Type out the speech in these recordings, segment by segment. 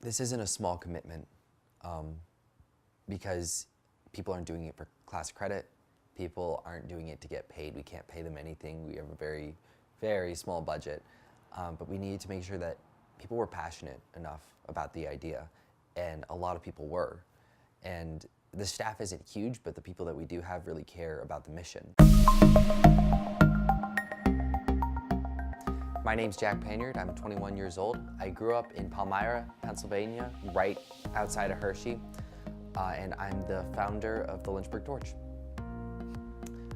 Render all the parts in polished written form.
This isn't a small commitment because people aren't doing it for class credit. People aren't doing it to get paid. We can't pay them anything. We have a very, very small budget. But we needed to make sure that people were passionate enough about the idea, and a lot of people were. And the staff isn't huge, but the people that we do have really care about the mission. My name's Jack Panyard. I'm 21 years old. I grew up in Panyard, Pennsylvania, right outside of Hershey, and I'm the founder of the Lynchburg Torch.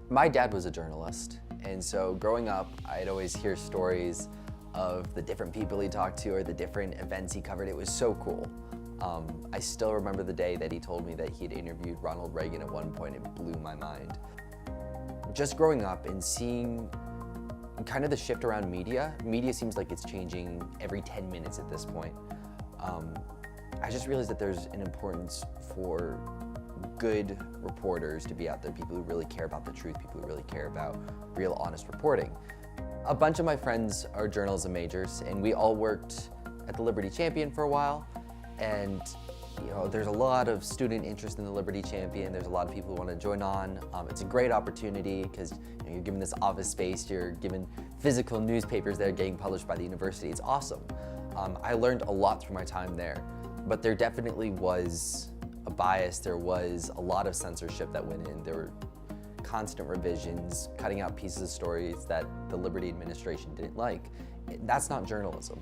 My dad was a journalist, and so growing up, I'd always hear stories of the different people he talked to or the different events he covered. It was so cool. I still remember the day that he told me that he had interviewed Ronald Reagan at one point. It blew my mind. Just growing up and seeing kind of the shift around media seems like it's changing every 10 minutes at this point. I just realized that there's an importance for good reporters to be out there, people who really care about the truth, people who really care about real, honest reporting. A bunch of my friends are journalism majors, and we all worked at the Liberty Champion for a while. And there's a lot of student interest in the Liberty Champion. There's a lot of people who want to join on. It's a great opportunity because you're given this office space, you're given physical newspapers that are getting published by the university. It's awesome. I learned a lot through my time there, but there definitely was a bias. There was a lot of censorship that went in. There were constant revisions, cutting out pieces of stories that the Liberty administration didn't like. That's not journalism.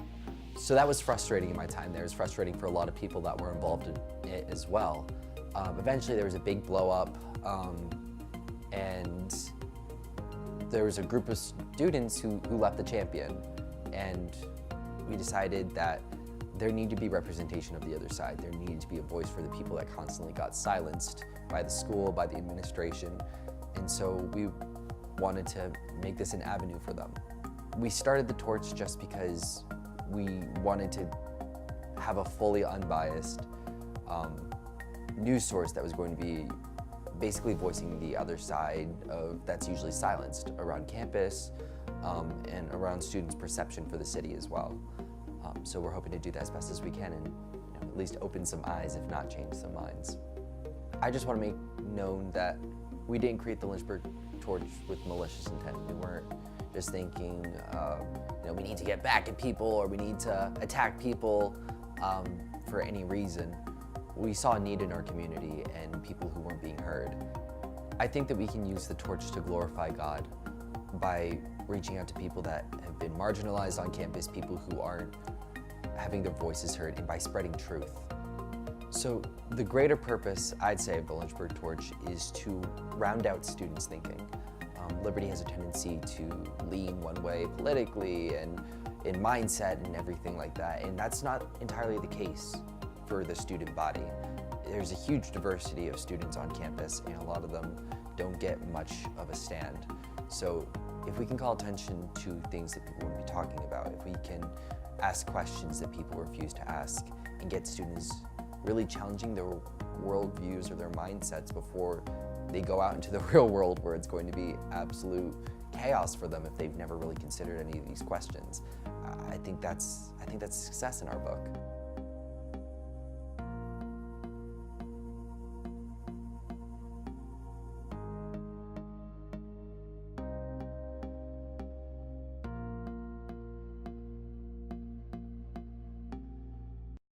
So that was frustrating in my time there. It was frustrating for a lot of people that were involved in it as well. Eventually there was a big blow up, and there was a group of students who left the Champion, and we decided that there needed to be representation of the other side. There needed to be a voice for the people that constantly got silenced by the school, by the administration, and so we wanted to make this an avenue for them. We started the Torch just because we wanted to have a fully unbiased news source that was going to be basically voicing the other side that's usually silenced around campus and around students' perception for the city as well. So we're hoping to do that as best as we can and at least open some eyes, if not change some minds. I just want to make known that we didn't create the Lynchburg Torch with malicious intent. We weren't just thinking, we need to get back at people or we need to attack people for any reason. We saw a need in our community and people who weren't being heard. I think that we can use the torch to glorify God by reaching out to people that have been marginalized on campus, people who aren't having their voices heard, and by spreading truth. So the greater purpose, I'd say, of the Lynchburg Torch is to round out students' thinking. Liberty has a tendency to lean one way politically and in mindset and everything like that, and that's not entirely the case for the student body. There's a huge diversity of students on campus, and a lot of them don't get much of a stand. So if we can call attention to things that people wouldn't be talking about, if we can ask questions that people refuse to ask, and get students really challenging their worldviews or their mindsets before they go out into the real world where it's going to be absolute chaos for them if they've never really considered any of these questions. I think that's success in our book.